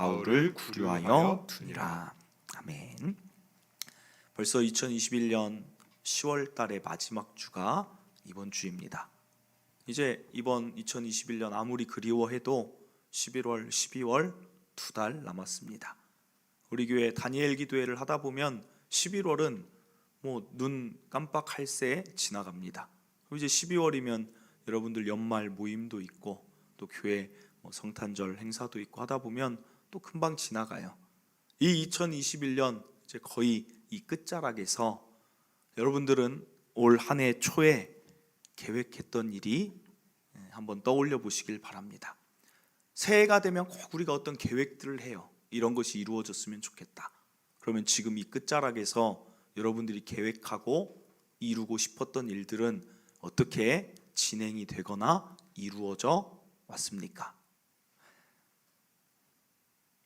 바울을 구류하여 두니라. 아멘. 벌써 2021년 10월 달의 마지막 주가 이번 주입니다. 이제 이번 2021년 아무리 그리워해도 11월, 12월 2달 남았습니다. 우리 교회 다니엘 기도회를 하다 보면 11월은 눈 깜빡할 새 지나갑니다. 그리고 이제 12월이면 여러분들 연말 모임도 있고 또 교회 성탄절 행사도 있고 하다 보면 또 금방 지나가요. 이 2021년 이제 거의 이 끝자락에서 여러분들은 올 한 해 초에 계획했던 일이 한번 떠올려 보시길 바랍니다. 새해가 되면 꼭 우리가 어떤 계획들을 해요. 이런 것이 이루어졌으면 좋겠다. 그러면 지금 이 끝자락에서 여러분들이 계획하고 이루고 싶었던 일들은 어떻게 진행이 되거나 이루어져 왔습니까?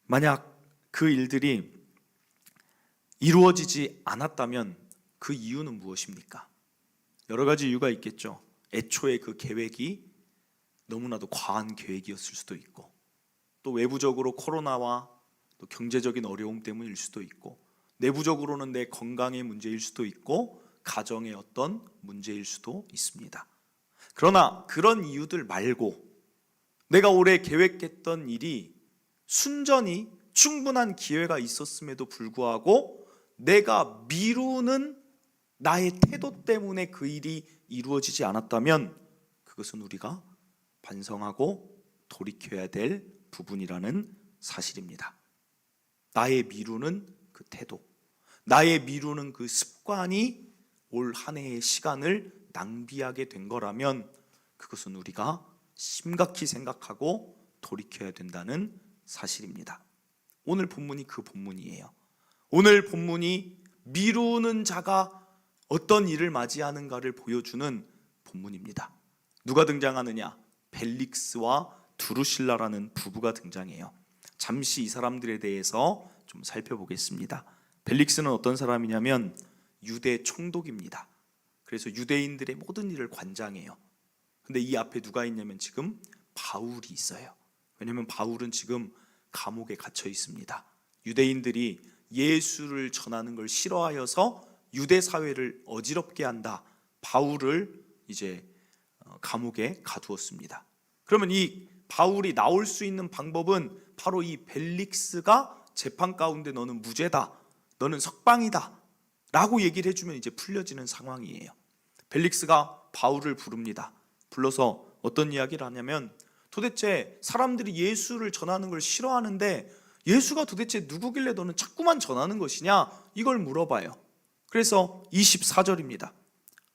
만약 그 일들이 이루어지지 않았다면 그 이유는 무엇입니까? 여러 가지 이유가 있겠죠. 애초에 그 계획이 너무나도 과한 계획이었을 수도 있고, 또 외부적으로 코로나와 또 경제적인 어려움 때문일 수도 있고, 내부적으로는 내 건강의 문제일 수도 있고, 가정의 어떤 문제일 수도 있습니다. 그러나 그런 이유들 말고 내가 올해 계획했던 일이 순전히 충분한 기회가 있었음에도 불구하고 내가 미루는 나의 태도 때문에 그 일이 이루어지지 않았다면 그것은 우리가 반성하고 돌이켜야 될 부분이라는 사실입니다. 나의 미루는 그 태도, 나의 미루는 그 습관이 올 한 해의 시간을 낭비하게 된 거라면 그것은 우리가 심각히 생각하고 돌이켜야 된다는 사실입니다. 오늘 본문이 그 본문이에요. 오늘 본문이 미루는 자가 어떤 일을 맞이하는가를 보여주는 본문입니다. 누가 등장하느냐? 벨릭스와 두루실라라는 부부가 등장해요. 잠시 이 사람들에 대해서 좀 살펴보겠습니다. 벨릭스는 어떤 사람이냐면 유대 총독입니다. 그래서 유대인들의 모든 일을 관장해요. 근데 이 앞에 누가 있냐면 지금 바울이 있어요. 왜냐하면 바울은 지금 감옥에 갇혀 있습니다. 유대인들이 예수를 전하는 걸 싫어하여서 유대 사회를 어지럽게 한다. 바울을 이제 감옥에 가두었습니다. 그러면 이 바울이 나올 수 있는 방법은 바로 이 벨릭스가 재판 가운데 너는 무죄다, 너는 석방이다 라고 얘기를 해주면 이제 풀려지는 상황이에요. 벨릭스가 바울을 부릅니다. 불러서 어떤 이야기를 하냐면 도대체 사람들이 예수를 전하는 걸 싫어하는데 예수가 도대체 누구길래 너는 자꾸만 전하는 것이냐, 이걸 물어봐요. 그래서 24절입니다.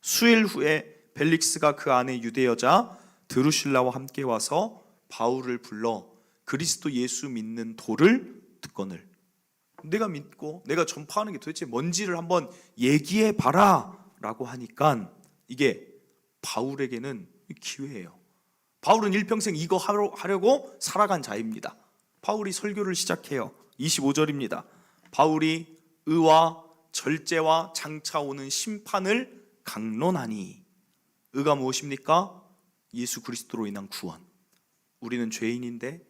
수일 후에 벨릭스가 그 아내 유대 여자 드루실라와 함께 와서 바울을 불러 그리스도 예수 믿는 도를 듣거늘. 내가 믿고 내가 전파하는 게 도대체 뭔지를 한번 얘기해 봐라 라고 하니까 이게 바울에게는 기회예요. 바울은 일평생 이거 하려고 살아간 자입니다. 바울이 설교를 시작해요. 25절입니다. 바울이 의와 절제와 장차 오는 심판을 강론하니. 의가 무엇입니까? 예수 그리스도로 인한 구원. 우리는 죄인인데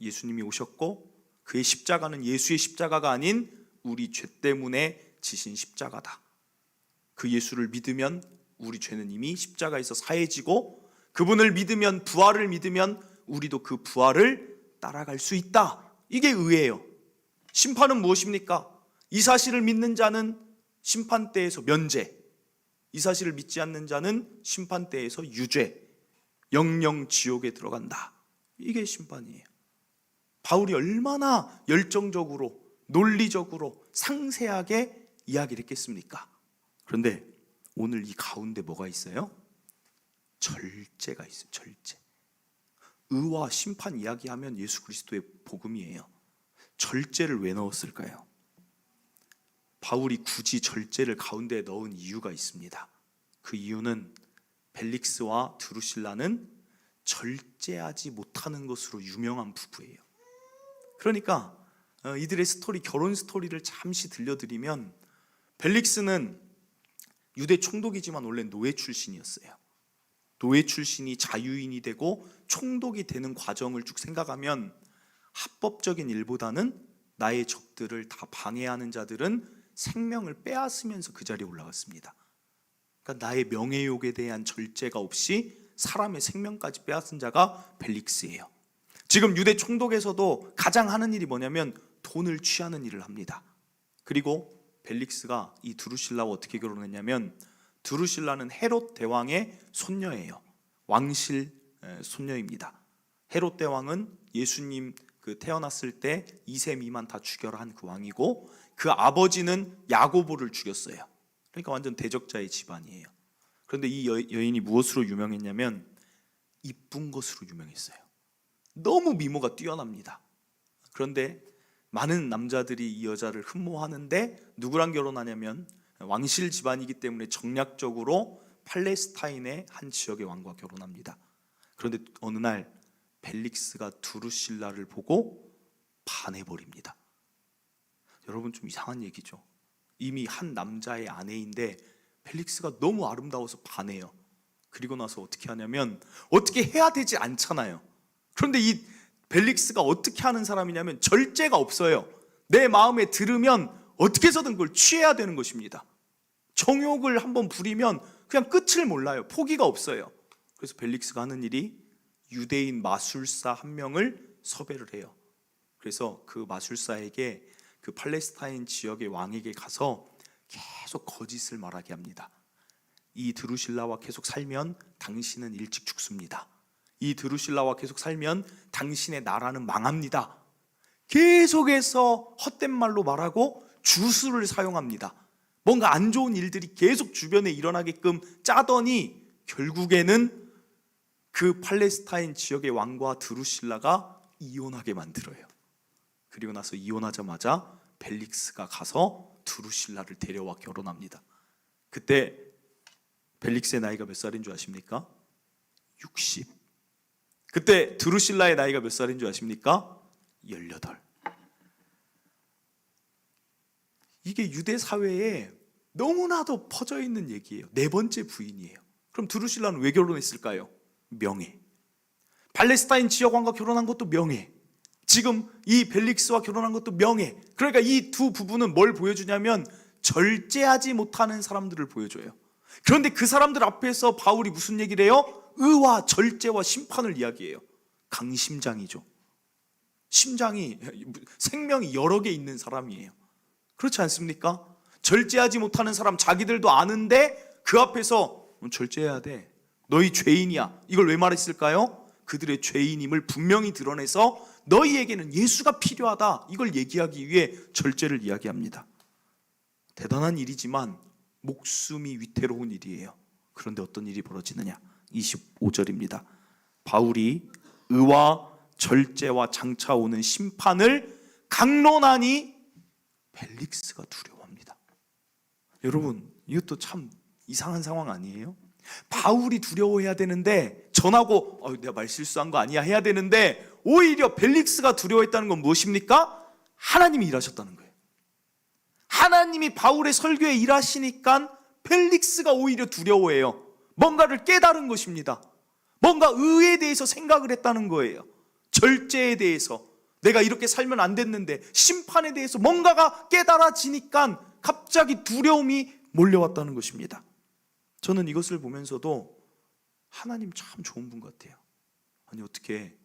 예수님이 오셨고 그의 십자가는 예수의 십자가가 아닌 우리 죄 때문에 지신 십자가다. 그 예수를 믿으면 우리 죄는 이미 십자가에서 사해지고 그분을 믿으면, 부활을 믿으면 우리도 그 부활을 따라갈 수 있다. 이게 의예요. 심판은 무엇입니까? 이 사실을 믿는 자는 심판대에서 면제, 이 사실을 믿지 않는 자는 심판대에서 유죄, 영영 지옥에 들어간다. 이게 심판이에요. 바울이 얼마나 열정적으로, 논리적으로, 상세하게 이야기를 했겠습니까? 그런데 오늘 이 가운데 뭐가 있어요? 절제가 있어요. 절제. 의와 심판 이야기하면 예수 그리스도의 복음이에요. 절제를 왜 넣었을까요? 바울이 굳이 절제를 가운데에 넣은 이유가 있습니다. 그 이유는 벨릭스와 드루실라는 절제하지 못하는 것으로 유명한 부부예요. 그러니까 이들의 스토리, 결혼 스토리를 잠시 들려드리면, 벨릭스는 유대 총독이지만 원래 노예 출신이었어요. 노예 출신이 자유인이 되고 총독이 되는 과정을 쭉 생각하면 합법적인 일보다는 나의 적들을 다 방해하는 자들은 생명을 빼앗으면서 그 자리에 올라갔습니다. 그러니까 나의 명예욕에 대한 절제가 없이 사람의 생명까지 빼앗은 자가 벨릭스예요. 지금 유대 총독에서도 가장 하는 일이 뭐냐면 돈을 취하는 일을 합니다. 그리고 벨릭스가 이 두루실라와 어떻게 결혼했냐면, 두루실라는 헤롯 대왕의 손녀예요. 왕실 손녀입니다. 헤롯 대왕은 예수님 태어났을 때 2세 미만 다 죽여라 한 그 왕이고, 그 아버지는 야고보를 죽였어요. 그러니까 완전 대적자의 집안이에요. 그런데 이 여인이 무엇으로 유명했냐면 이쁜 것으로 유명했어요. 너무 미모가 뛰어납니다. 그런데 많은 남자들이 이 여자를 흠모하는데 누구랑 결혼하냐면 왕실 집안이기 때문에 정략적으로 팔레스타인의 한 지역의 왕과 결혼합니다. 그런데 어느 날 벨릭스가 두루실라를 보고 반해버립니다. 여러분, 좀 이상한 얘기죠. 이미 한 남자의 아내인데 벨릭스가 너무 아름다워서 반해요. 그리고 나서 어떻게 하냐면, 어떻게 해야 되지 않잖아요. 그런데 이 벨릭스가 어떻게 하는 사람이냐면 절제가 없어요. 내 마음에 들으면 어떻게 해서든 그걸 취해야 되는 것입니다. 정욕을 한번 부리면 그냥 끝을 몰라요. 포기가 없어요. 그래서 벨릭스가 하는 일이 유대인 마술사 한 명을 섭외를 해요. 그래서 그 마술사에게 그 팔레스타인 지역의 왕에게 가서 계속 거짓을 말하게 합니다. 이 드루실라와 계속 살면 당신은 일찍 죽습니다. 이 드루실라와 계속 살면 당신의 나라는 망합니다. 계속해서 헛된 말로 말하고 주술을 사용합니다. 뭔가 안 좋은 일들이 계속 주변에 일어나게끔 짜더니 결국에는 그 팔레스타인 지역의 왕과 드루실라가 이혼하게 만들어요. 그리고 나서 이혼하자마자 벨릭스가 가서 드루실라를 데려와 결혼합니다. 그때 벨릭스의 나이가 몇 살인 줄 아십니까? 60. 그때 드루실라의 나이가 몇 살인 줄 아십니까? 18. 이게 유대 사회에 너무나도 퍼져 있는 얘기예요. 네 번째 부인이에요. 그럼 드루실라는 왜 결혼했을까요? 명예. 팔레스타인 지역 왕과 결혼한 것도 명예. 지금 이 벨릭스와 결혼한 것도 명예. 그러니까 이 두 부부는 뭘 보여주냐면 절제하지 못하는 사람들을 보여줘요. 그런데 그 사람들 앞에서 바울이 무슨 얘기를 해요? 의와 절제와 심판을 이야기해요. 강심장이죠. 심장이, 생명이 여러 개 있는 사람이에요. 그렇지 않습니까? 절제하지 못하는 사람, 자기들도 아는데 그 앞에서 절제해야 돼, 너희 죄인이야, 이걸 왜 말했을까요? 그들의 죄인임을 분명히 드러내서 너희에게는 예수가 필요하다, 이걸 얘기하기 위해 절제를 이야기합니다. 대단한 일이지만 목숨이 위태로운 일이에요. 그런데 어떤 일이 벌어지느냐? 25절입니다. 바울이 의와 절제와 장차 오는 심판을 강론하니 벨릭스가 두려워합니다. 여러분, 이것도 참 이상한 상황 아니에요? 바울이 두려워해야 되는데, 전하고 내가 말 실수한 거 아니야 해야 되는데, 오히려 벨릭스가 두려워했다는 건 무엇입니까? 하나님이 일하셨다는 거예요. 하나님이 바울의 설교에 일하시니까 벨릭스가 오히려 두려워해요. 뭔가를 깨달은 것입니다. 뭔가 의에 대해서 생각을 했다는 거예요. 절제에 대해서, 내가 이렇게 살면 안 됐는데, 심판에 대해서 뭔가가 깨달아지니까 갑자기 두려움이 몰려왔다는 것입니다. 저는 이것을 보면서도 하나님 참 좋은 분 같아요. 아니, 어떻게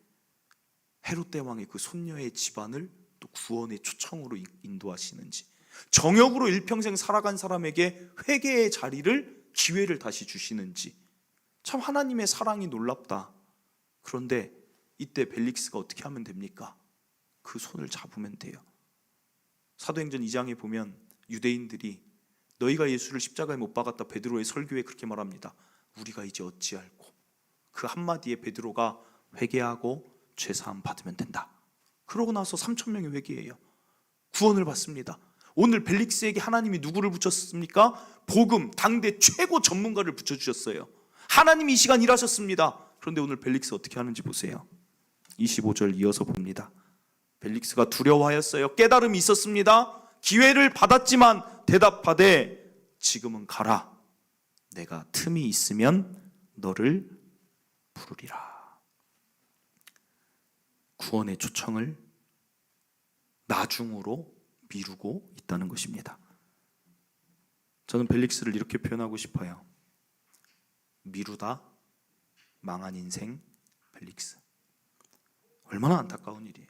헤롯 대왕의 그 손녀의 집안을 또 구원의 초청으로 인도하시는지, 정욕으로 일평생 살아간 사람에게 회개의 자리를, 기회를 다시 주시는지, 참 하나님의 사랑이 놀랍다. 그런데 이때 벨릭스가 어떻게 하면 됩니까? 그 손을 잡으면 돼요. 사도행전 2장에 보면 유대인들이 너희가 예수를 십자가에 못 박았다, 베드로의 설교에 그렇게 말합니다. 우리가 이제 어찌할꼬? 그 한마디에 베드로가 회개하고 죄사함 받으면 된다. 그러고 나서 3,000명이 회개해요. 구원을 받습니다. 오늘 벨릭스에게 하나님이 누구를 붙였습니까? 복음, 당대 최고 전문가를 붙여주셨어요. 하나님이 이 시간 일하셨습니다. 그런데 오늘 벨릭스 어떻게 하는지 보세요. 25절 이어서 봅니다. 벨릭스가 두려워하였어요. 깨달음이 있었습니다. 기회를 받았지만 대답하되 지금은 가라. 내가 틈이 있으면 너를 부르리라. 구원의 초청을 나중으로 미루고 있다는 것입니다. 저는 벨릭스를 이렇게 표현하고 싶어요. 미루다 망한 인생 벨릭스. 얼마나 안타까운 일이에요.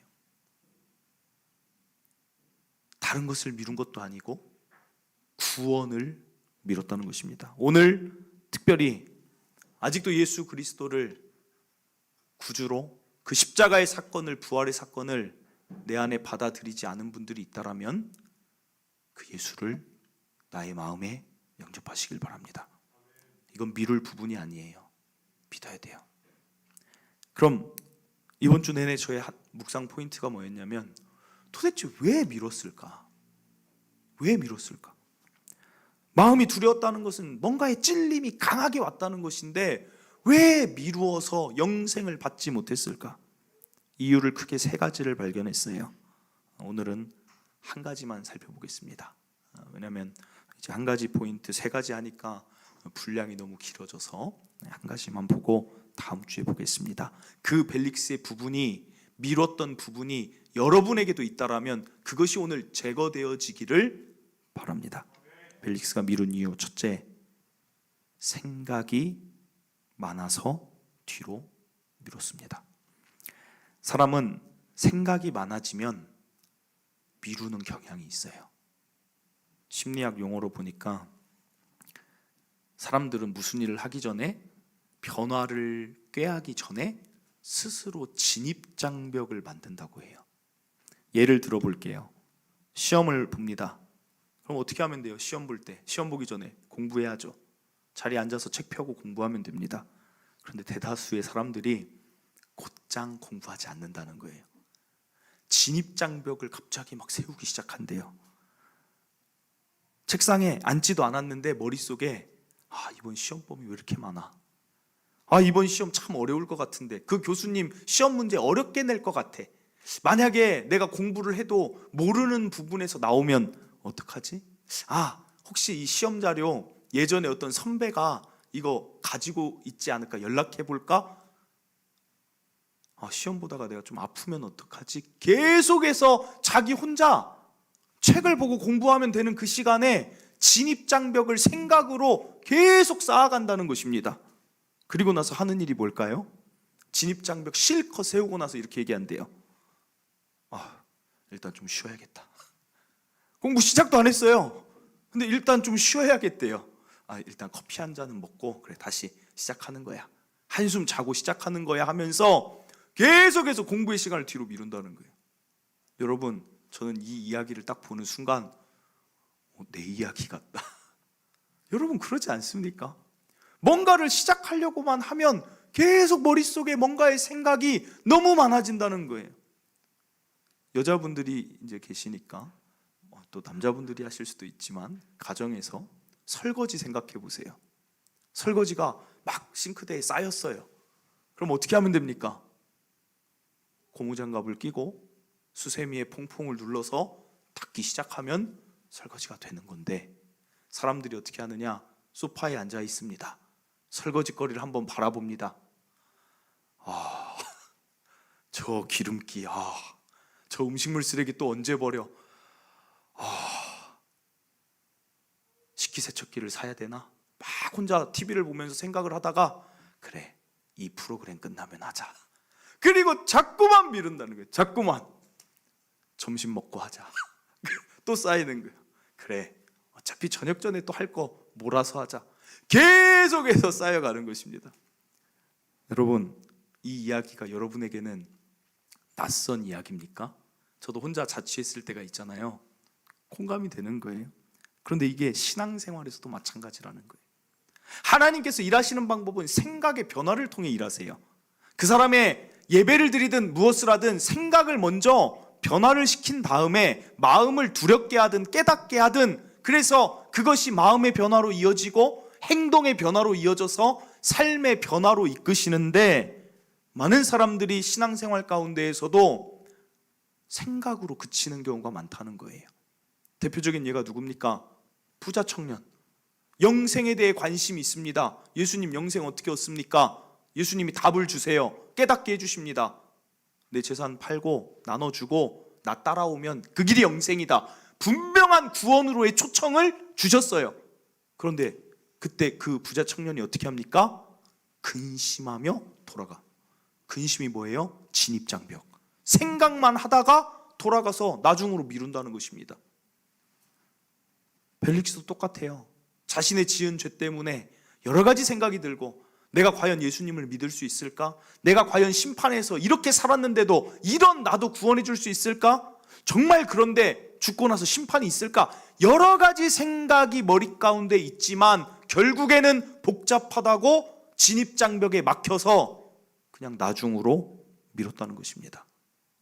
다른 것을 미룬 것도 아니고 구원을 미뤘다는 것입니다. 오늘 특별히 아직도 예수 그리스도를 구주로 그 십자가의 사건을, 부활의 사건을 내 안에 받아들이지 않은 분들이 있다라면 그 예수를 나의 마음에 영접하시길 바랍니다. 이건 미룰 부분이 아니에요. 믿어야 돼요. 그럼 이번 주 내내 저의 묵상 포인트가 뭐였냐면, 도대체 왜 미뤘을까? 왜 미뤘을까? 마음이 두려웠다는 것은 뭔가의 찔림이 강하게 왔다는 것인데 왜 미루어서 영생을 받지 못했을까? 이유를 크게 세 가지를 발견했어요. 오늘은 한 가지만 살펴보겠습니다. 왜냐하면 이제 한 가지 포인트 세 가지 하니까 분량이 너무 길어져서 한 가지만 보고 다음 주에 보겠습니다. 그 벨릭스의 부분이, 미뤘던 부분이 여러분에게도 있다라면 그것이 오늘 제거되어지기를 바랍니다. 벨릭스가 미룬 이유, 첫째, 생각이 많아서 뒤로 미뤘습니다. 사람은 생각이 많아지면 미루는 경향이 있어요. 심리학 용어로 보니까 사람들은 무슨 일을 하기 전에, 변화를 꾀하기 전에 스스로 진입장벽을 만든다고 해요. 예를 들어 볼게요. 시험을 봅니다. 그럼 어떻게 하면 돼요? 시험 볼 때, 시험 보기 전에 공부해야죠. 자리에 앉아서 책 펴고 공부하면 됩니다. 그런데 대다수의 사람들이 곧장 공부하지 않는다는 거예요. 진입장벽을 갑자기 막 세우기 시작한대요. 책상에 앉지도 않았는데 머릿속에 이번 시험범위 왜 이렇게 많아? 이번 시험 참 어려울 것 같은데, 그 교수님 시험 문제 어렵게 낼 것 같아. 만약에 내가 공부를 해도 모르는 부분에서 나오면 어떡하지? 혹시 이 시험 자료 예전에 어떤 선배가 이거 가지고 있지 않을까? 연락해 볼까? 시험 보다가 내가 좀 아프면 어떡하지? 계속해서 자기 혼자 책을 보고 공부하면 되는 그 시간에 진입장벽을 생각으로 계속 쌓아간다는 것입니다. 그리고 나서 하는 일이 뭘까요? 진입장벽 실컷 세우고 나서 이렇게 얘기한대요. 일단 좀 쉬어야겠다. 공부 시작도 안 했어요. 근데 일단 좀 쉬어야겠대요. 일단 커피 한 잔은 먹고 그래 다시 시작하는 거야. 한숨 자고 시작하는 거야 하면서 계속해서 공부의 시간을 뒤로 미룬다는 거예요. 여러분, 저는 이 이야기를 딱 보는 순간 내 이야기 같다. 여러분 그러지 않습니까? 뭔가를 시작하려고만 하면 계속 머릿속에 뭔가의 생각이 너무 많아진다는 거예요. 여자분들이 이제 계시니까 또 남자분들이 하실 수도 있지만, 가정에서 설거지 생각해 보세요. 설거지가 막 싱크대에 쌓였어요. 그럼 어떻게 하면 됩니까? 고무장갑을 끼고 수세미에 퐁퐁을 눌러서 닦기 시작하면 설거지가 되는 건데, 사람들이 어떻게 하느냐? 소파에 앉아 있습니다. 설거지거리를 한번 바라봅니다. 저 기름기, 저 음식물 쓰레기 또 언제 버려? 식기세척기를 사야 되나? 막 혼자 TV를 보면서 생각을 하다가, 그래, 이 프로그램 끝나면 하자. 그리고 자꾸만 미룬다는 거예요. 자꾸만. 점심 먹고 하자. 또 쌓이는 거예요. 그래, 어차피 저녁 전에 또 할 거 몰아서 하자. 계속해서 쌓여가는 것입니다. 여러분, 이 이야기가 여러분에게는 낯선 이야기입니까? 저도 혼자 자취했을 때가 있잖아요. 공감이 되는 거예요. 그런데 이게 신앙생활에서도 마찬가지라는 거예요. 하나님께서 일하시는 방법은 생각의 변화를 통해 일하세요. 그 사람의 예배를 드리든 무엇을 하든 생각을 먼저 변화를 시킨 다음에 마음을 두렵게 하든 깨닫게 하든, 그래서 그것이 마음의 변화로 이어지고 행동의 변화로 이어져서 삶의 변화로 이끄시는데, 많은 사람들이 신앙생활 가운데에서도 생각으로 그치는 경우가 많다는 거예요. 대표적인 예가 누굽니까? 부자 청년. 영생에 대해 관심이 있습니다. 예수님 영생 어떻게 얻습니까? 예수님이 답을 주세요. 깨닫게 해주십니다. 내 재산 팔고 나눠주고 나 따라오면 그 길이 영생이다. 분명한 구원으로의 초청을 주셨어요. 그런데 그때 그 부자 청년이 어떻게 합니까? 근심하며 돌아가. 근심이 뭐예요? 진입장벽. 생각만 하다가 돌아가서 나중으로 미룬다는 것입니다. 벨릭스도 똑같아요. 자신의 지은 죄 때문에 여러 가지 생각이 들고, 내가 과연 예수님을 믿을 수 있을까? 내가 과연 심판에서 이렇게 살았는데도 이런 나도 구원해 줄 수 있을까? 정말 그런데 죽고 나서 심판이 있을까? 여러 가지 생각이 머리 가운데 있지만 결국에는 복잡하다고 진입장벽에 막혀서 그냥 나중으로 미뤘다는 것입니다.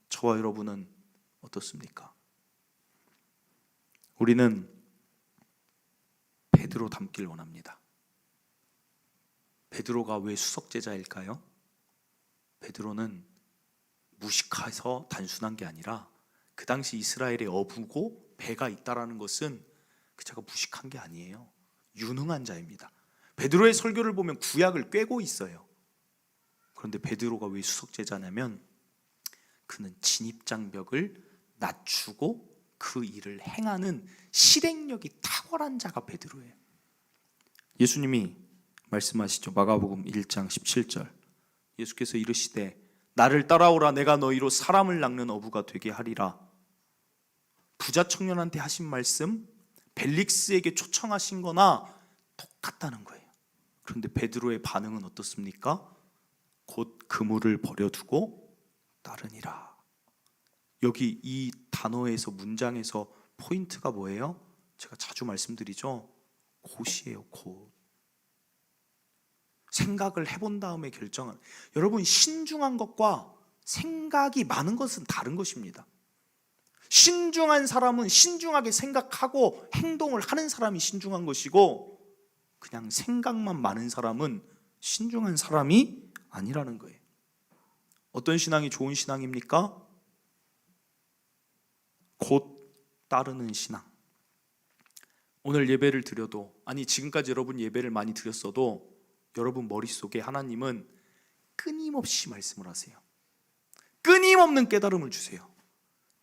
저와 여러분은 어떻습니까? 우리는 베드로 닮길 원합니다. 베드로가 왜 수석제자일까요? 베드로는 무식해서 단순한 게 아니라 그 당시 이스라엘에 어부고 배가 있다라는 것은 그 자가 무식한 게 아니에요. 유능한 자입니다. 베드로의 설교를 보면 구약을 꿰고 있어요. 그런데 베드로가 왜 수석제자냐면 그는 진입장벽을 낮추고 그 일을 행하는 실행력이 탁월한 자가 베드로예요. 예수님이 말씀하시죠. 마가복음 1장 17절. 예수께서 이르시되 나를 따라오라. 내가 너희로 사람을 낚는 어부가 되게 하리라. 부자 청년한테 하신 말씀, 벨릭스에게 초청하신 거나 똑같다는 거예요. 그런데 베드로의 반응은 어떻습니까? 곧 그물을 버려두고 따르니라. 여기 이 단어에서, 문장에서 포인트가 뭐예요? 제가 자주 말씀드리죠. 곧이에요. 곧. 생각을 해본 다음에 결정한. 여러분, 신중한 것과 생각이 많은 것은 다른 것입니다. 신중한 사람은 신중하게 생각하고 행동을 하는 사람이 신중한 것이고, 그냥 생각만 많은 사람은 신중한 사람이 아니라는 거예요. 어떤 신앙이 좋은 신앙입니까? 곧 따르는 신앙. 오늘 예배를 드려도, 아니 지금까지 여러분 예배를 많이 드렸어도 여러분 머릿속에 하나님은 끊임없이 말씀을 하세요. 끊임없는 깨달음을 주세요.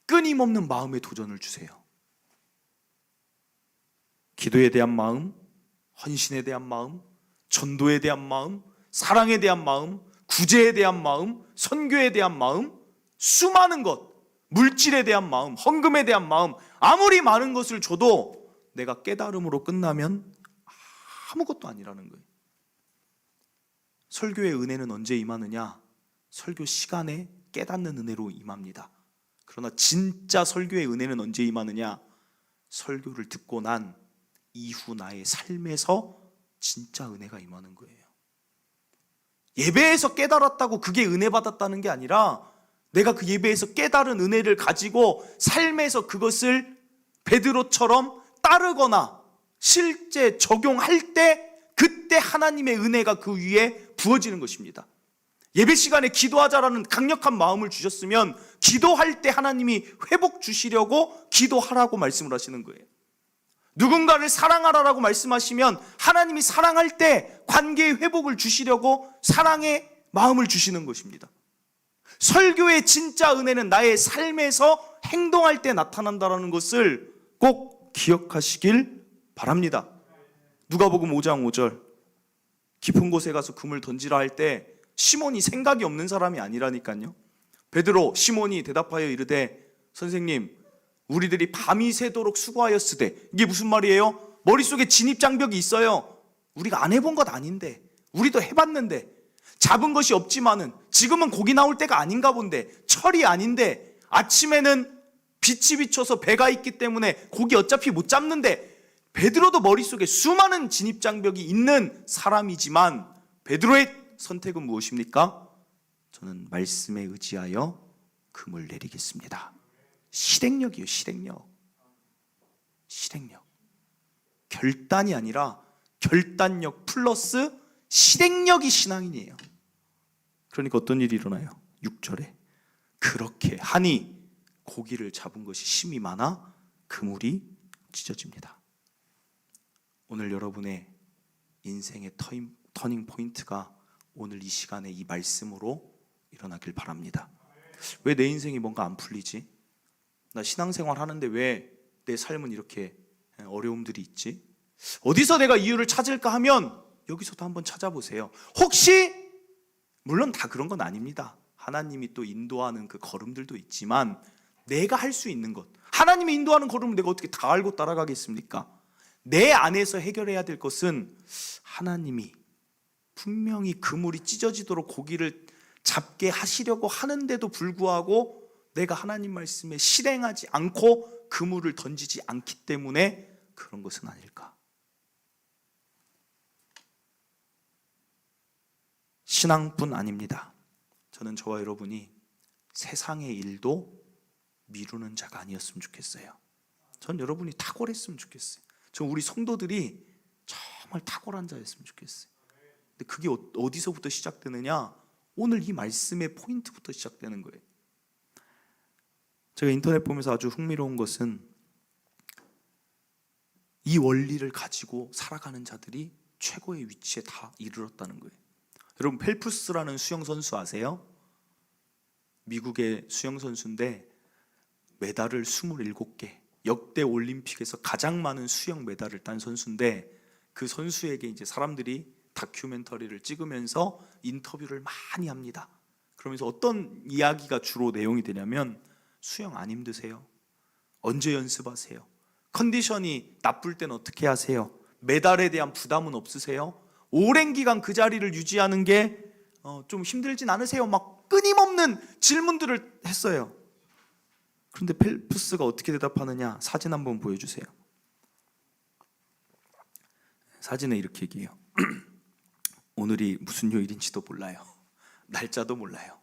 끊임없는 마음의 도전을 주세요. 기도에 대한 마음, 헌신에 대한 마음, 전도에 대한 마음, 사랑에 대한 마음, 구제에 대한 마음, 선교에 대한 마음, 수많은 것, 물질에 대한 마음, 헌금에 대한 마음, 아무리 많은 것을 줘도 내가 깨달음으로 끝나면 아무것도 아니라는 거예요. 설교의 은혜는 언제 임하느냐? 설교 시간에 깨닫는 은혜로 임합니다. 그러나 진짜 설교의 은혜는 언제 임하느냐? 설교를 듣고 난 이후 나의 삶에서 진짜 은혜가 임하는 거예요. 예배에서 깨달았다고 그게 은혜 받았다는 게 아니라, 내가 그 예배에서 깨달은 은혜를 가지고 삶에서 그것을 베드로처럼 따르거나 실제 적용할 때, 그때 하나님의 은혜가 그 위에 부어지는 것입니다. 예배 시간에 기도하자라는 강력한 마음을 주셨으면 기도할 때 하나님이 회복 주시려고 기도하라고 말씀을 하시는 거예요. 누군가를 사랑하라라고 말씀하시면 하나님이 사랑할 때 관계의 회복을 주시려고 사랑의 마음을 주시는 것입니다. 설교의 진짜 은혜는 나의 삶에서 행동할 때 나타난다는 것을 꼭 기억하시길 바랍니다. 누가복음 5장 5절. 깊은 곳에 가서 금을 던지라 할 때 시몬이 생각이 없는 사람이 아니라니까요. 베드로, 시몬이 대답하여 이르되 선생님, 우리들이 밤이 새도록 수고하였으되. 이게 무슨 말이에요? 머릿속에 진입장벽이 있어요. 우리가 안 해본 것 아닌데, 우리도 해봤는데, 잡은 것이 없지만은 지금은 고기 나올 때가 아닌가 본데, 철이 아닌데, 아침에는 빛이 비쳐서 배가 있기 때문에 고기 어차피 못 잡는데, 베드로도 머릿속에 수많은 진입장벽이 있는 사람이지만 베드로의 선택은 무엇입니까? 저는 말씀에 의지하여 금을 내리겠습니다. 실행력이에요. 실행력. 결단이 아니라 결단력 플러스 실행력이 신앙인이에요. 그러니까 어떤 일이 일어나요? 6절에 그렇게 하니 고기를 잡은 것이 심이 많아 그물이 찢어집니다. 오늘 여러분의 인생의 터닝 포인트가 오늘 이 시간에 이 말씀으로 일어나길 바랍니다. 왜 내 인생이 뭔가 안 풀리지? 나 신앙생활 하는데 왜 내 삶은 이렇게 어려움들이 있지? 어디서 내가 이유를 찾을까 하면 여기서도 한번 찾아보세요. 혹시 물론 다 그런 건 아닙니다. 하나님이 또 인도하는 그 걸음들도 있지만 내가 할 수 있는 것, 하나님이 인도하는 걸음을 내가 어떻게 다 알고 따라가겠습니까? 내 안에서 해결해야 될 것은 하나님이 분명히 그물이 찢어지도록 고기를 잡게 하시려고 하는데도 불구하고 내가 하나님 말씀에 실행하지 않고 그물을 던지지 않기 때문에 그런 것은 아닐까? 신앙뿐 아닙니다. 저는 저와 여러분이 세상의 일도 미루는 자가 아니었으면 좋겠어요. 전 여러분이 탁월했으면 좋겠어요. 전 우리 성도들이 정말 탁월한 자였으면 좋겠어요. 근데 그게 어디서부터 시작되느냐? 오늘 이 말씀의 포인트부터 시작되는 거예요. 제가 인터넷 보면서 아주 흥미로운 것은 이 원리를 가지고 살아가는 자들이 최고의 위치에 다 이르렀다는 거예요. 여러분, 펠프스라는 수영선수 아세요? 미국의 수영선수인데 메달을 27개, 역대 올림픽에서 가장 많은 수영 메달을 딴 선수인데 그 선수에게 이제 사람들이 다큐멘터리를 찍으면서 인터뷰를 많이 합니다. 그러면서 어떤 이야기가 주로 내용이 되냐면 수영 안 힘드세요? 언제 연습하세요? 컨디션이 나쁠 땐 어떻게 하세요? 메달에 대한 부담은 없으세요? 오랜 기간 그 자리를 유지하는 게 좀 힘들진 않으세요? 막 끊임없는 질문들을 했어요. 그런데 펠프스가 어떻게 대답하느냐? 사진 한번 보여주세요. 사진에 이렇게 얘기해요. 오늘이 무슨 요일인지도 몰라요. 날짜도 몰라요.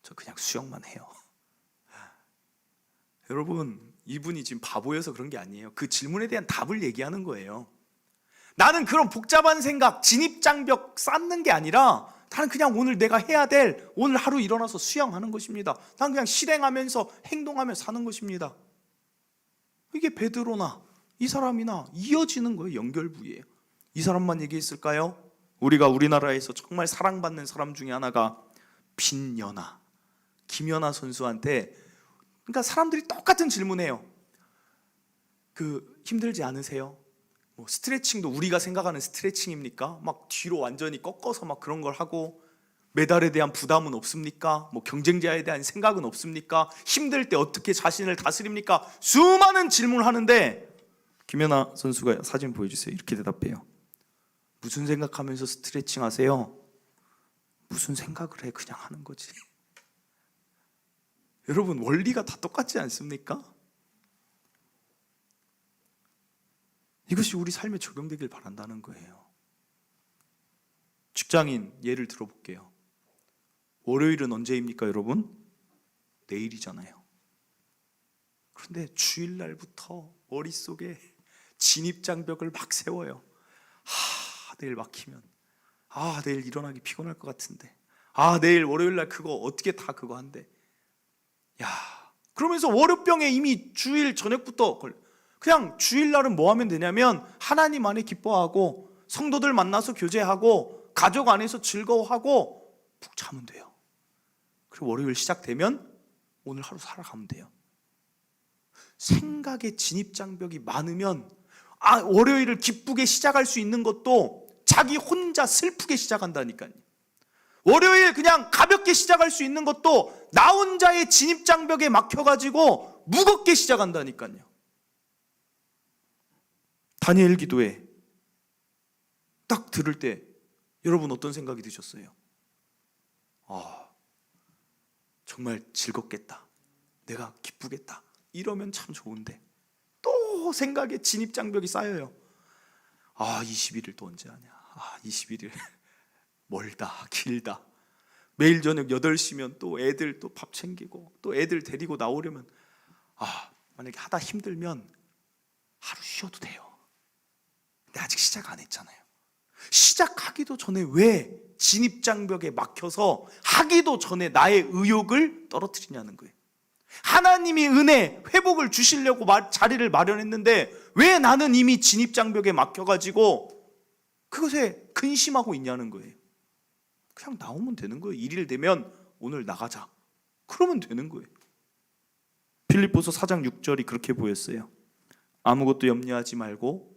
저 그냥 수영만 해요. 여러분, 이분이 지금 바보여서 그런 게 아니에요. 그 질문에 대한 답을 얘기하는 거예요. 나는 그런 복잡한 생각, 진입장벽 쌓는 게 아니라 나는 그냥 오늘 내가 해야 될, 오늘 하루 일어나서 수영하는 것입니다. 난 그냥 실행하면서 행동하면서 사는 것입니다. 이게 베드로나 이 사람이나 이어지는 거예요. 연결부위예요. 이 사람만 얘기했을까요? 우리가 우리나라에서 정말 사랑받는 사람 중에 하나가 빈연아, 김연아 선수한테, 그러니까 사람들이 똑같은 질문해요. 힘들지 않으세요? 뭐 스트레칭도 우리가 생각하는 스트레칭입니까? 막 뒤로 완전히 꺾어서 막 그런 걸 하고, 메달에 대한 부담은 없습니까? 뭐 경쟁자에 대한 생각은 없습니까? 힘들 때 어떻게 자신을 다스립니까? 수많은 질문을 하는데 김연아 선수가 사진 보여주세요. 이렇게 대답해요. 무슨 생각하면서 스트레칭 하세요? 무슨 생각을 해? 그냥 하는 거지. 여러분, 원리가 다 똑같지 않습니까? 이것이 우리 삶에 적용되길 바란다는 거예요. 직장인 예를 들어볼게요. 월요일은 언제입니까, 여러분? 내일이잖아요. 그런데 주일날부터 머릿속에 진입장벽을 막 세워요. 내일 막히면, 내일 일어나기 피곤할 것 같은데, 내일 월요일날 그거 어떻게 다 그거 한대. 그러면서 월요병에 이미 주일 저녁부터 그냥 주일날은 뭐 하면 되냐면 하나님 안에 기뻐하고 성도들 만나서 교제하고 가족 안에서 즐거워하고 푹 자면 돼요. 그리고 월요일 시작되면 오늘 하루 살아가면 돼요. 생각에 진입장벽이 많으면 월요일을 기쁘게 시작할 수 있는 것도 자기 혼자 슬프게 시작한다니까요. 월요일 그냥 가볍게 시작할 수 있는 것도 나 혼자의 진입장벽에 막혀가지고 무겁게 시작한다니까요. 다니엘 기도에 딱 들을 때 여러분 어떤 생각이 드셨어요? 정말 즐겁겠다, 내가 기쁘겠다, 이러면 참 좋은데 또 생각에 진입장벽이 쌓여요. 21일 또 언제 하냐, 21일 멀다, 길다. 매일 저녁 8시면 또 애들 또 밥 챙기고 또 애들 데리고 나오려면 만약에 하다 힘들면 하루 쉬어도 돼요. 근데 아직 시작 안 했잖아요. 시작하기도 전에 왜 진입장벽에 막혀서 하기도 전에 나의 의욕을 떨어뜨리냐는 거예요. 하나님이 은혜, 회복을 주시려고 자리를 마련했는데 왜 나는 이미 진입장벽에 막혀가지고 그것에 근심하고 있냐는 거예요. 그냥 나오면 되는 거예요. 일일 되면 오늘 나가자, 그러면 되는 거예요. 빌립보서 4장 6절이 그렇게 보였어요. 아무것도 염려하지 말고,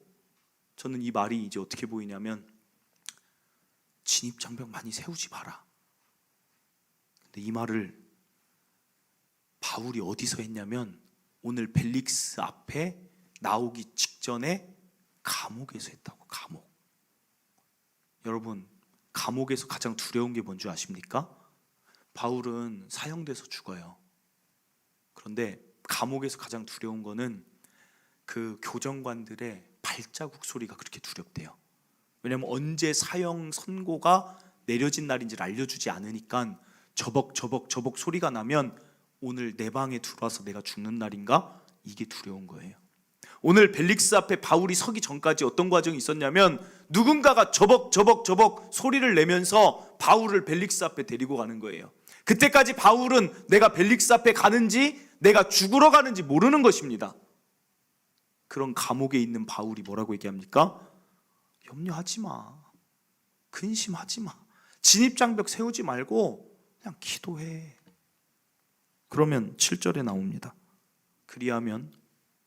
저는 이 말이 이제 어떻게 보이냐면 진입장벽 많이 세우지 마라. 근데 이 말을 바울이 어디서 했냐면 오늘 벨릭스 앞에 나오기 직전에 감옥에서 했다고. 감옥. 여러분, 감옥에서 가장 두려운 게 뭔지 아십니까? 바울은 사형돼서 죽어요. 그런데 감옥에서 가장 두려운 거는 그 교정관들의 발자국 소리가 그렇게 두렵대요. 왜냐하면 언제 사형 선고가 내려진 날인지를 알려주지 않으니까 저벅 소리가 나면 오늘 내 방에 들어와서 내가 죽는 날인가? 이게 두려운 거예요. 오늘 벨릭스 앞에 바울이 서기 전까지 어떤 과정이 있었냐면 누군가가 저벅 소리를 내면서 바울을 벨릭스 앞에 데리고 가는 거예요. 그때까지 바울은 내가 벨릭스 앞에 가는지 내가 죽으러 가는지 모르는 것입니다. 그런 감옥에 있는 바울이 뭐라고 얘기합니까? 염려하지 마. 근심하지 마. 진입장벽 세우지 말고 그냥 기도해. 그러면 7절에 나옵니다. 그리하면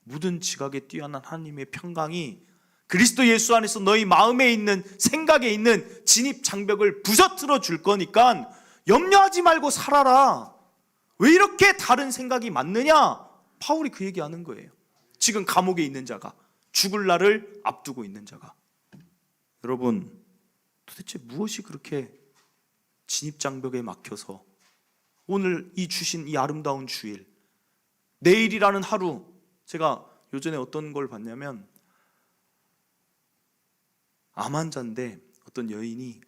모든 지각에 뛰어난 하나님의 평강이 그리스도 예수 안에서 너희 마음에 있는, 생각에 있는 진입장벽을 부서뜨려 줄 거니까 염려하지 말고 살아라. 왜 이렇게 다른 생각이 많느냐? 바울이 그 얘기하는 거예요. 지금 감옥에 있는 자가, 죽을 날을 앞두고 있는 자가. 여러분, 도대체 무엇이 그렇게 진입장벽에 막혀서 오늘 이 주신 이 아름다운 주일, 내일이라는 하루, 제가 요전에 어떤 걸 봤냐면 암 환자인데 어떤 여인이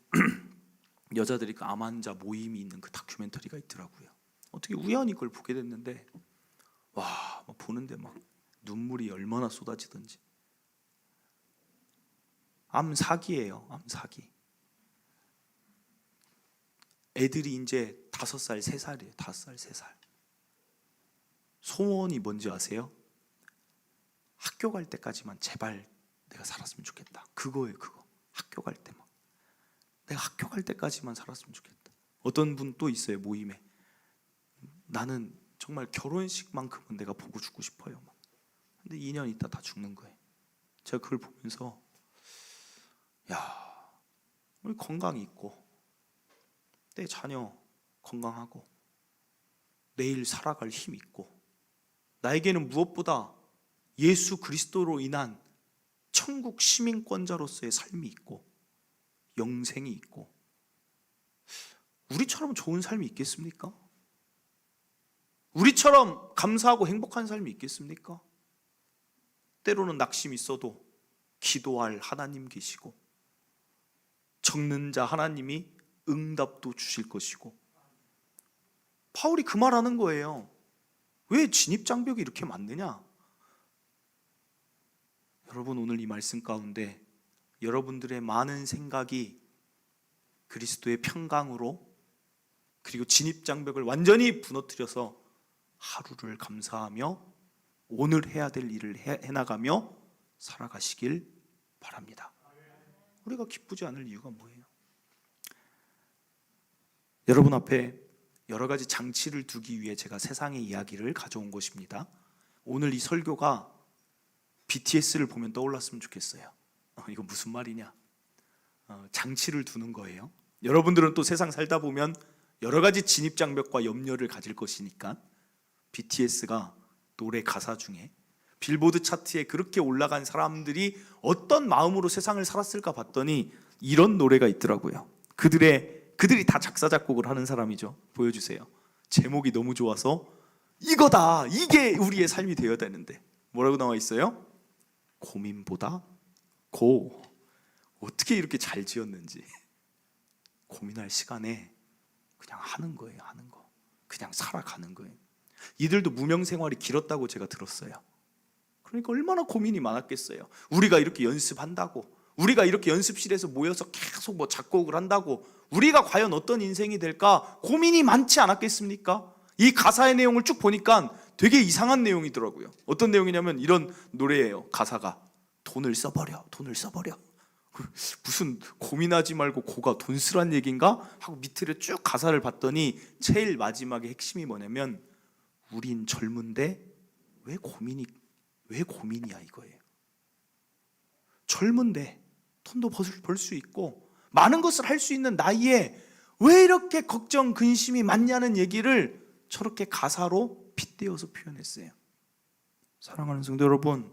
여자들이 그 암 환자 모임이 있는 그 다큐멘터리가 있더라고요. 어떻게 우연히 그걸 보게 됐는데 와, 막 보는데 막 눈물이 얼마나 쏟아지던지. 암 사기예요. 암 사기. 애들이 이제 5살, 3살이에요. 5살, 3살. 소원이 뭔지 아세요? 학교 갈 때까지만 제발 내가 살았으면 좋겠다. 그거예요, 그거. 학교 갈 때만. 내가 학교 갈 때까지만 살았으면 좋겠다. 어떤 분 또 있어요, 모임에. 나는 정말 결혼식만큼은 내가 보고 죽고 싶어요. 근데 2년 있다 다 죽는 거예요. 제가 그걸 보면서 야, 우리 건강이 있고 내 자녀 건강하고 내일 살아갈 힘 있고 나에게는 무엇보다 예수 그리스도로 인한 천국 시민권자로서의 삶이 있고 영생이 있고 우리처럼 좋은 삶이 있겠습니까? 우리처럼 감사하고 행복한 삶이 있겠습니까? 때로는 낙심이 있어도 기도할 하나님 계시고 적는 자 하나님이 응답도 주실 것이고. 바울이 그 말하는 거예요. 왜 진입장벽이 이렇게 많느냐? 여러분, 오늘 이 말씀 가운데 여러분들의 많은 생각이 그리스도의 평강으로 그리고 진입장벽을 완전히 무너뜨려서 하루를 감사하며 오늘 해야 될 일을 해나가며 살아가시길 바랍니다. 우리가 기쁘지 않을 이유가 뭐예요? 여러분 앞에 여러 가지 장치를 두기 위해 제가 세상의 이야기를 가져온 것입니다. 오늘 이 설교가 BTS를 보면 떠올랐으면 좋겠어요. 이거 무슨 말이냐? 장치를 두는 거예요. 여러분들은 또 세상 살다 보면 여러 가지 진입장벽과 염려를 가질 것이니까 BTS가 노래 가사 중에 빌보드 차트에 그렇게 올라간 사람들이 어떤 마음으로 세상을 살았을까 봤더니 이런 노래가 있더라고요. 그들이 다 작사 작곡을 하는 사람이죠. 보여주세요. 제목이 너무 좋아서 이거다, 이게 우리의 삶이 되어야 되는데 뭐라고 나와 있어요? 고민보다 고. 어떻게 이렇게 잘 지었는지 고민할 시간에 그냥 하는 거예요. 하는 거. 그냥 살아가는 거예요. 이들도 무명 생활이 길었다고 제가 들었어요. 그러니까 얼마나 고민이 많았겠어요. 우리가 이렇게 연습한다고, 우리가 이렇게 연습실에서 모여서 계속 뭐 작곡을 한다고 우리가 과연 어떤 인생이 될까 고민이 많지 않았겠습니까? 이 가사의 내용을 쭉 보니까 되게 이상한 내용이더라고요. 어떤 내용이냐면 이런 노래예요. 가사가 돈을 써버려, 돈을 써버려. 무슨 고민하지 말고 고가 돈 쓰란 얘기인가? 하고 밑으로 쭉 가사를 봤더니 제일 마지막에 핵심이 뭐냐면 우린 젊은데 왜 고민이야 이거예요. 젊은데 돈도 벌 수 있고 많은 것을 할 수 있는 나이에 왜 이렇게 걱정 근심이 많냐는 얘기를 저렇게 가사로 빗대어서 표현했어요. 사랑하는 성도 여러분,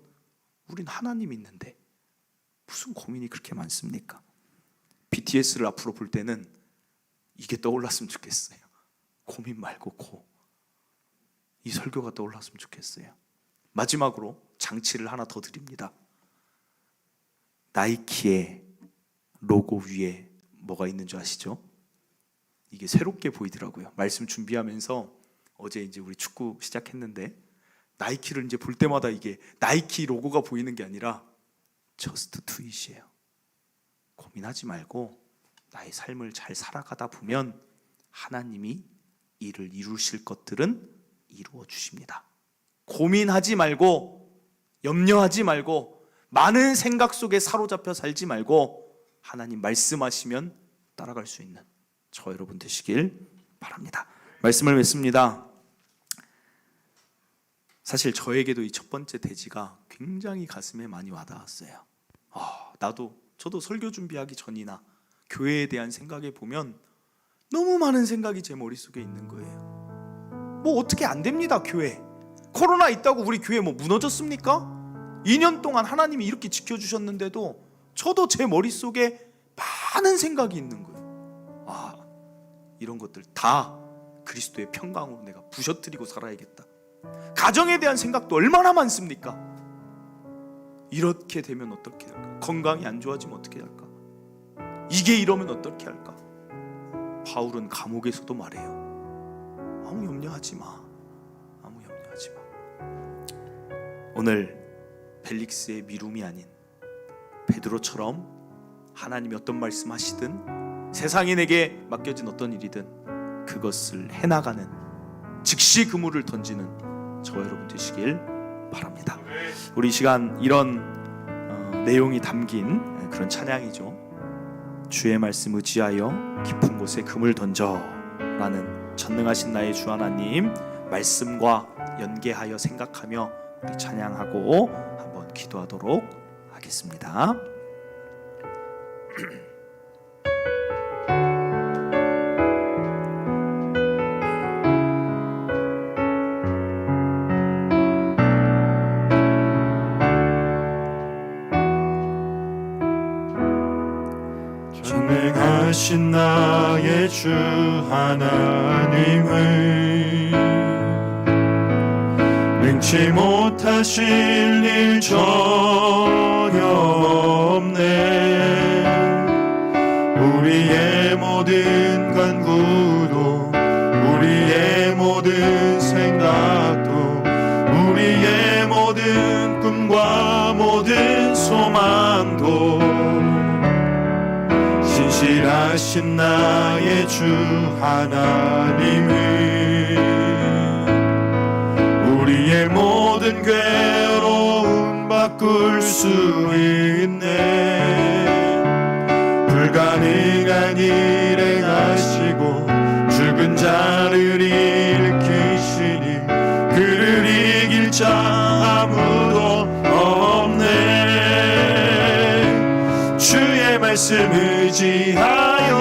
우린 하나님 있는데 무슨 고민이 그렇게 많습니까? BTS를 앞으로 볼 때는 이게 떠올랐으면 좋겠어요. 고민 말고 이 설교가 떠올랐으면 좋겠어요. 마지막으로 장치를 하나 더 드립니다. 나이키의 로고 위에 뭐가 있는 줄 아시죠? 이게 새롭게 보이더라고요. 말씀 준비하면서 어제 이제 우리 축구 시작했는데 나이키를 이제 볼 때마다 이게 나이키 로고가 보이는 게 아니라 Just do it이에요. 고민하지 말고 나의 삶을 잘 살아가다 보면 하나님이 이를 이루실 것들은 이루어 주십니다. 고민하지 말고 염려하지 말고 많은 생각 속에 사로잡혀 살지 말고 하나님 말씀하시면 따라갈 수 있는 저 여러분 되시길 바랍니다. 말씀을 맺습니다. 사실 저에게도 이 첫 번째 대지가 굉장히 가슴에 많이 와닿았어요. 저도 설교 준비하기 전이나 교회에 대한 생각에 보면 너무 많은 생각이 제 머릿속에 있는 거예요. 뭐 어떻게 안 됩니다. 교회 코로나 있다고 우리 교회 뭐 무너졌습니까? 2년 동안 하나님이 이렇게 지켜주셨는데도 저도 제 머릿속에 많은 생각이 있는 거예요. 이런 것들 다 그리스도의 평강으로 내가 부셔뜨리고 살아야겠다. 가정에 대한 생각도 얼마나 많습니까? 이렇게 되면 어떻게 할까? 건강이 안 좋아지면 어떻게 할까? 이게 이러면 어떻게 할까? 바울은 감옥에서도 말해요. 아무 염려하지 마. 오늘 벨릭스의 미움이 아닌 베드로처럼 하나님이 어떤 말씀하시든 세상에 내게 맡겨진 어떤 일이든 그것을 해나가는 즉시 그물을 던지는 저와 여러분 되시길 바랍니다. 우리 이 시간 이런 내용이 담긴 그런 찬양이죠. 주의 말씀 의지하여 깊은 곳에 그물 던져 라는 전능하신 나의 주 하나님 말씀과 연계하여 생각하며 우리 찬양하고 한번 기도하도록 하겠습니다. 전능하신 나의 주 하나님을 능치 못하실 일 전혀 없네. 우리의 모든 간구도 우리의 모든 생각도 우리의 모든 꿈과 모든 소망도 신실하신 나의 주 하나님을 우리의 모든 괴로움 바꿀 수 있네. 불가능한 일 행하시고 죽은 자를 일으키시니 그를 이길 자 아무도 없네. 주의 말씀 의지하여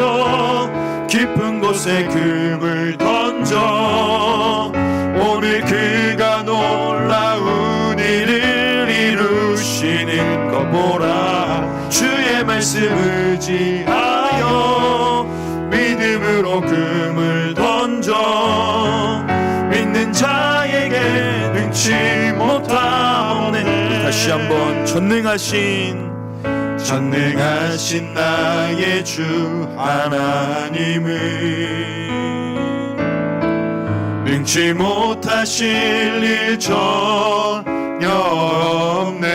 깊은 곳에 금을 던져 오늘 그가 놀라운 일을 이루시는 것 보라. 주의 말씀 의지하여 믿음으로 금을 던져 믿는 자에게 능치 못하오네. 다시 한번 전능하신 나의 주 하나님을 능치 못하실 일 전혀 없네.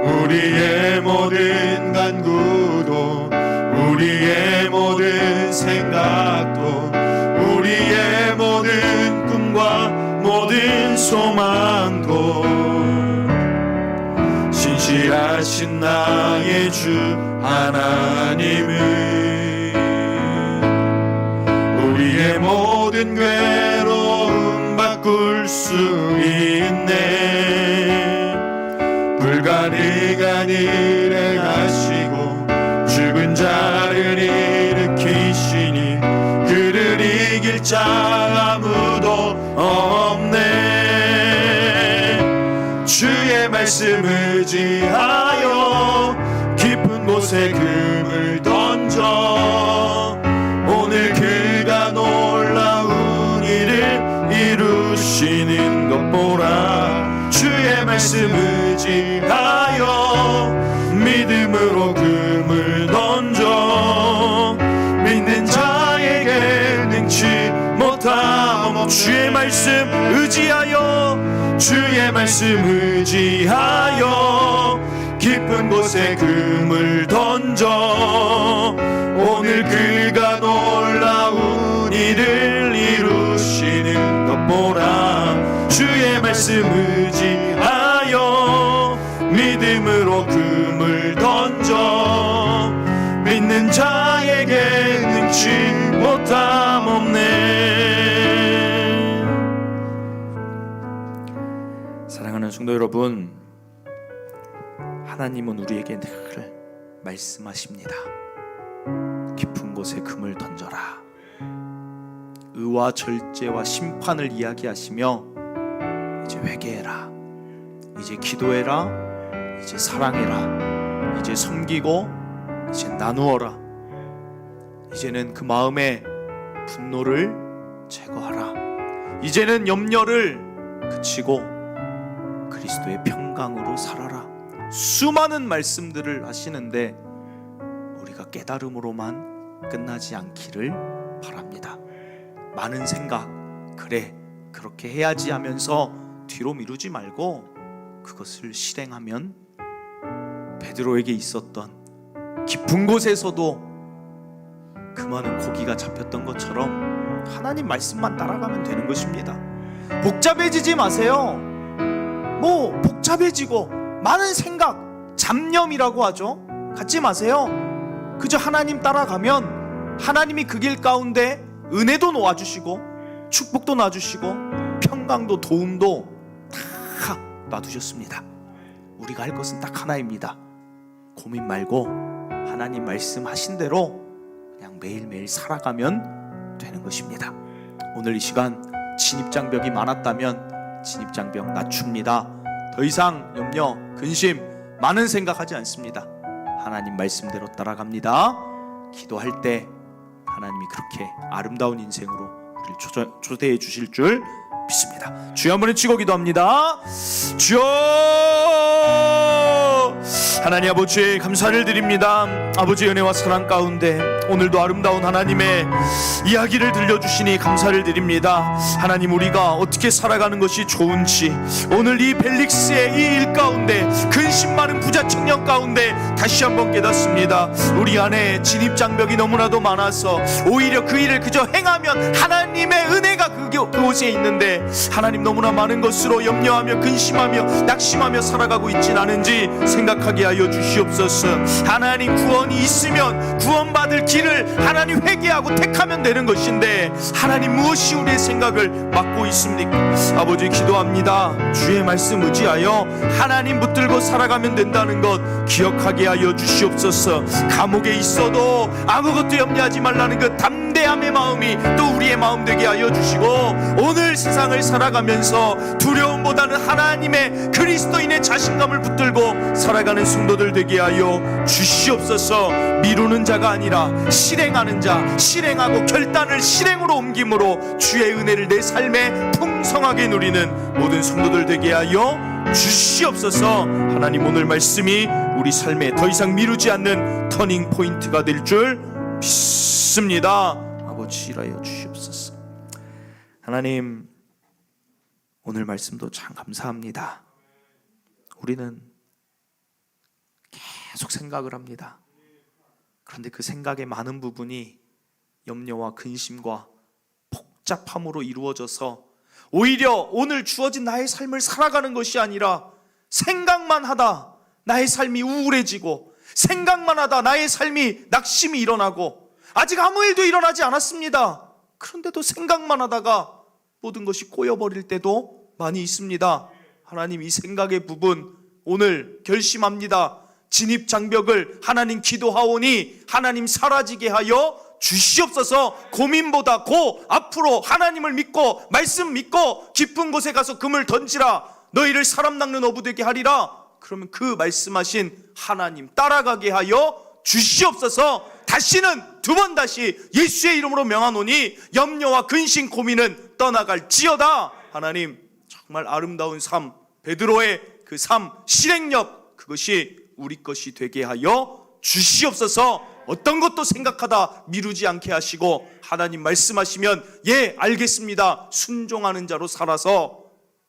우리의 모든 간구도 우리의 모든 생각도 우리의 모든 꿈과 모든 소망도 신실하신 나의 주 하나님을 우리의 모든 괴로움 바꿀 수 있네. 불가능한 일 행하시고 죽은 자를 일으키시니 그를 이길 자 아무도 없네. 주의 말씀 의지하여 깊은 곳에 금을 던져 오늘 그가 놀라운 일을 이루시는 것 보라. 주의 말씀 의지하여 믿음으로 금을 던져 믿는 자에게 능치 못함. 주의 말씀 의지하여 주의 말씀 의지하여 깊은 곳에 금을 던져 오늘 그가 놀라운 일을 이루시는 것 보라. 주의 말씀 의지하여 믿음으로 금을 던져 믿는 자에게 능치 못함 없네. 사랑하는 성도 여러분, 하나님은 우리에게 늘 말씀하십니다. 깊은 곳에 금을 던져라. 의와 절제와 심판을 이야기하시며 이제 회개해라, 이제 기도해라, 이제 사랑해라, 이제 섬기고 이제 나누어라. 이제는 그 마음의 분노를 제거하라. 이제는 염려를 그치고 그리스도의 평강으로 살아라. 수많은 말씀들을 하시는데 우리가 깨달음으로만 끝나지 않기를 바랍니다. 많은 생각, 그래 그렇게 해야지 하면서 뒤로 미루지 말고 그것을 실행하면 베드로에게 있었던 깊은 곳에서도 그 많은 고기가 잡혔던 것처럼 하나님 말씀만 따라가면 되는 것입니다. 복잡해지지 마세요. 뭐 복잡해지고 많은 생각, 잡념이라고 하죠. 갖지 마세요. 그저 하나님 따라가면 하나님이 그 길 가운데 은혜도 놓아주시고 축복도 놔주시고 평강도 도움도 다 놔두셨습니다. 우리가 할 것은 딱 하나입니다. 고민 말고 하나님 말씀하신 대로 그냥 매일매일 살아가면 되는 것입니다. 오늘 이 시간 진입장벽이 많았다면 진입장벽 낮춥니다. 더 이상 염려, 근심, 많은 생각하지 않습니다. 하나님 말씀대로 따라갑니다. 기도할 때 하나님이 그렇게 아름다운 인생으로 우리를 초대해 주실 줄 믿습니다. 주여 한번 외치고 기도합니다. 주여, 하나님 아버지 감사를 드립니다. 아버지 은혜와 사랑 가운데 오늘도 아름다운 하나님의 이야기를 들려주시니 감사를 드립니다. 하나님, 우리가 어떻게 살아가는 것이 좋은지 오늘 이 벨릭스의 이 일 가운데 근심 많은 부자 청년 가운데 다시 한번 깨닫습니다. 우리 안에 진입장벽이 너무나도 많아서 오히려 그 일을 그저 행하면 하나님의 은혜가 그곳에 있는데 하나님 너무나 많은 것으로 염려하며 근심하며 낙심하며 살아가고 있진 않은지 생각하게 하여 주시옵소서. 하나님, 구원이 있으면 구원받을 길을 하나님 회개하고 택하면 되는 것인데 하나님 무엇이 우리의 생각을 막고 있습니까? 아버지 기도합니다. 주의 말씀 의지하여 하나님 붙들고 살아가면 된다는 것 기억하게 하여 주시옵소서. 감옥에 있어도 아무것도 염려하지 말라는 그 담대함의 마음이 또 우리의 마음 되게 하여 주시고 오늘 세상을 살아가면서 두려움보다는 하나님의 그리스도인의 자신감을 붙들고 살아가는 성도들 되게 하여 주시옵소서. 미루는 자가 아니라 실행하는 자, 실행하고 결단을 실행으로 옮김으로 주의 은혜를 내 삶에 풍성하게 누리는 모든 성도들 되게 하여 주시옵소서. 하나님, 오늘 말씀이 우리 삶에 더 이상 미루지 않는 터닝 포인트가 될 줄 믿습니다. 아버지 일하여 주시옵소서. 하나님, 오늘 말씀도 참 감사합니다. 우리는 계속 생각을 합니다. 그런데 그 생각의 많은 부분이 염려와 근심과 복잡함으로 이루어져서 오히려 오늘 주어진 나의 삶을 살아가는 것이 아니라 생각만 하다 나의 삶이 우울해지고 생각만 하다 나의 삶이 낙심이 일어나고 아직 아무 일도 일어나지 않았습니다. 그런데도 생각만 하다가 모든 것이 꼬여버릴 때도 많이 있습니다. 하나님, 이 생각의 부분 오늘 결심합니다. 진입장벽을 하나님 기도하오니 하나님 사라지게 하여 주시옵소서. 고민보다 앞으로 하나님을 믿고 말씀 믿고 깊은 곳에 가서 금을 던지라. 너희를 사람 낚는 어부 되게 하리라. 그러면 그 말씀하신 하나님 따라가게 하여 주시옵소서. 다시는 두 번 다시 예수의 이름으로 명하노니 염려와 근심 고민은 떠나갈지어다. 하나님, 정말 아름다운 삶, 베드로의 그 삶 실행력, 그것이 우리 것이 되게 하여 주시옵소서. 어떤 것도 생각하다 미루지 않게 하시고 하나님 말씀하시면 예 알겠습니다 순종하는 자로 살아서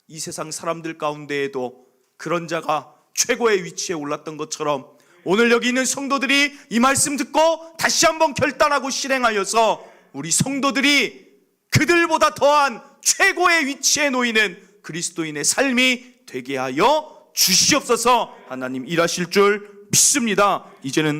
이 세상 사람들 가운데에도 그런 자가 최고의 위치에 올랐던 것처럼 오늘 여기 있는 성도들이 이 말씀 듣고 다시 한번 결단하고 실행하여서 우리 성도들이 그들보다 더한 최고의 위치에 놓이는 그리스도인의 삶이 되게 하여 주시옵소서. 하나님 일하실 줄 믿습니다. 이제는